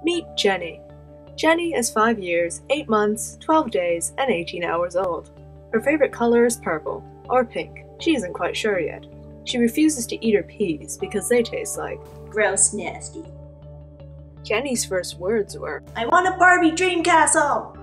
Meet Jenny. Jenny is 5 years, 8 months, 12 days, and 18 hours old. Her favorite color is purple, or pink. She isn't quite sure yet. She refuses to eat her peas because they taste like gross, nasty. Jenny's first words were, "I want a Barbie dream castle!"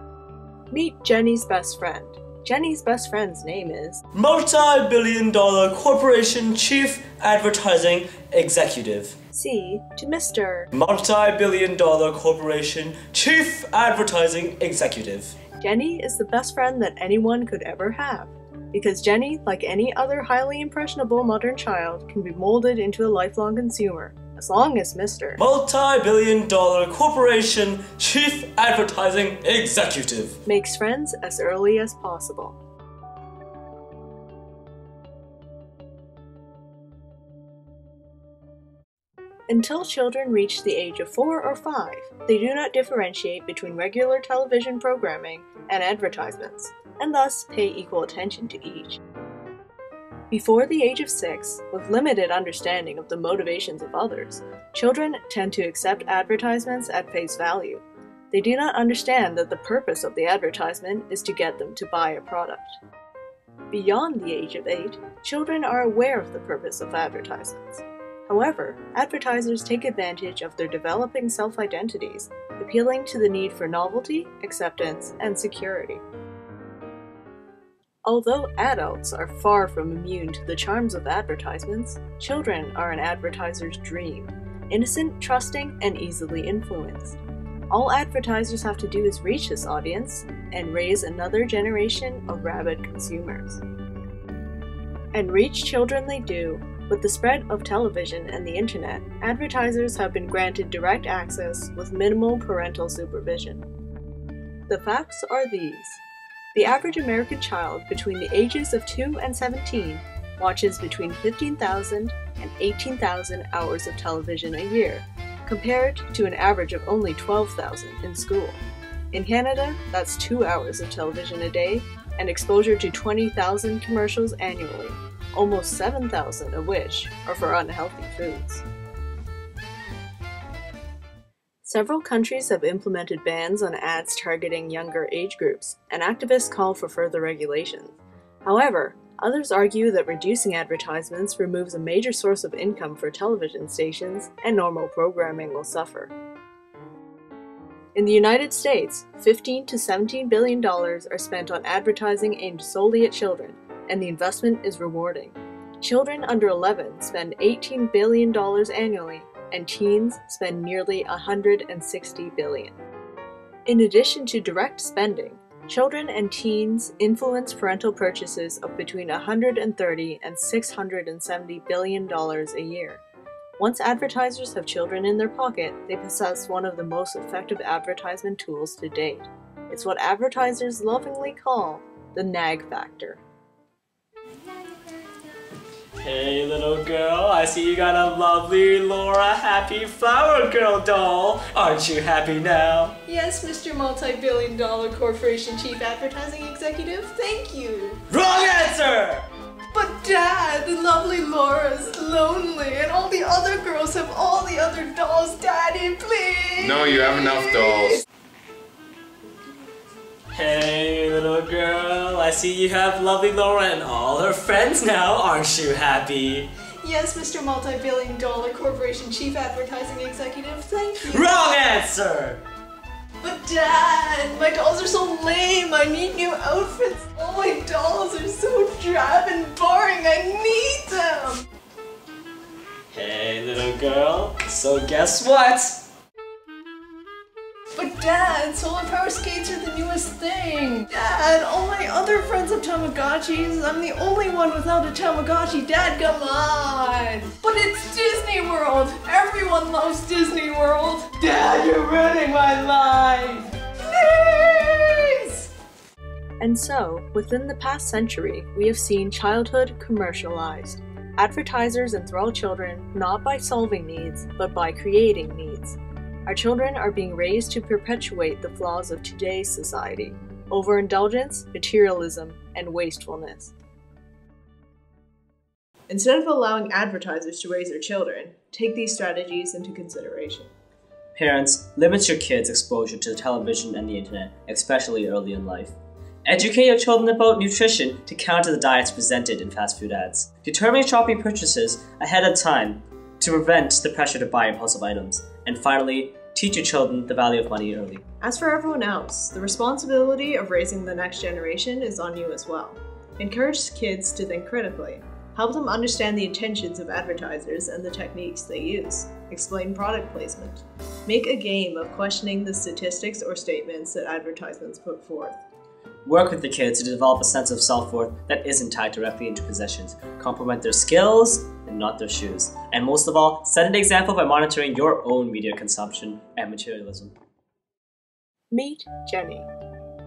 Meet Jenny's best friend. Jenny's best friend's name is Multi-billion-dollar corporation chief advertising executive. C to Mr. Multi-billion-dollar corporation chief advertising executive. Jenny is the best friend that anyone could ever have, because Jenny, like any other highly impressionable modern child, can be molded into a lifelong consumer, as long as Mr. Multi-billion-dollar corporation chief advertising executive makes friends as early as possible. Until children reach the age of 4 or 5, they do not differentiate between regular television programming and advertisements, and thus pay equal attention to each. Before the age of 6, with limited understanding of the motivations of others, children tend to accept advertisements at face value. They do not understand that the purpose of the advertisement is to get them to buy a product. Beyond the age of 8, children are aware of the purpose of advertisements. However, advertisers take advantage of their developing self-identities, appealing to the need for novelty, acceptance, and security. Although adults are far from immune to the charms of advertisements, children are an advertiser's dream, innocent, trusting, and easily influenced. All advertisers have to do is reach this audience and raise another generation of rabid consumers. And reach children they do. With the spread of television and the internet, advertisers have been granted direct access with minimal parental supervision. The facts are these. The average American child between the ages of 2 and 17 watches between 15,000 and 18,000 hours of television a year, compared to an average of only 12,000 in school. In Canada, that's 2 hours of television a day and exposure to 20,000 commercials annually, almost 7,000 of which are for unhealthy foods. Several countries have implemented bans on ads targeting younger age groups, and activists call for further regulations. However, others argue that reducing advertisements removes a major source of income for television stations, and normal programming will suffer. In the United States, $15 to $17 billion are spent on advertising aimed solely at children, and the investment is rewarding. Children under 11 spend $18 billion annually, and teens spend nearly $160 billion. In addition to direct spending, children and teens influence parental purchases of between $130 and $670 billion a year. Once advertisers have children in their pocket, they possess one of the most effective advertisement tools to date. It's what advertisers lovingly call the nag factor. Hey little girl, I see you got a lovely Laura Happy Flower Girl doll. Aren't you happy now? Yes, Mr. Multi-billion-dollar corporation chief advertising executive, thank you. Wrong answer! But Dad, the lovely Laura's lonely and all the other girls have all the other dolls. Daddy, please! No, you have enough dolls. Hey little girl, I see you have lovely Laura and all her friends now. Aren't you happy? Yes, Mr. Multi-billion-dollar corporation chief advertising executive, thank you. Wrong answer! But Dad, my dolls are so lame. I need new outfits. All my dolls are so drab and boring. I need them. Hey little girl, so guess what? But Dad, solar power skates are the newest thing. Dad, all my other friends have Tamagotchis. I'm the only one without a Tamagotchi. Dad, come on. But it's Disney World. Everyone loves Disney World. Dad, you're ruining my life. Please! And so, within the past century, we have seen childhood commercialized. Advertisers enthrall children not by solving needs, but by creating needs. Our children are being raised to perpetuate the flaws of today's society: overindulgence, materialism, and wastefulness. Instead of allowing advertisers to raise their children, take these strategies into consideration. Parents, limit your kids' exposure to television and the internet, especially early in life. Educate your children about nutrition to counter the diets presented in fast food ads. Determine shopping purchases ahead of time to prevent the pressure to buy impulsive items. And finally, teach your children the value of money early. As for everyone else, the responsibility of raising the next generation is on you as well. Encourage kids to think critically. Help them understand the intentions of advertisers and the techniques they use. Explain product placement. Make a game of questioning the statistics or statements that advertisements put forth. Work with the kids to develop a sense of self-worth that isn't tied directly into possessions. Complement their skills and not their shoes. And most of all, set an example by monitoring your own media consumption and materialism. Meet Jenny.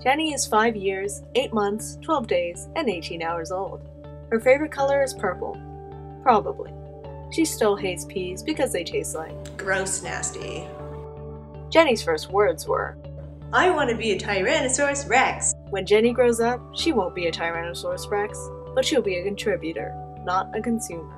Jenny is 5 years, 8 months, 12 days, and 18 hours old. Her favorite color is purple. Probably. She still hates peas because they taste like Gross nasty. Jenny's first words were, I want to be a Tyrannosaurus Rex. when Jenny grows up, she won't be a Tyrannosaurus Rex, but she'll be a contributor, not a consumer.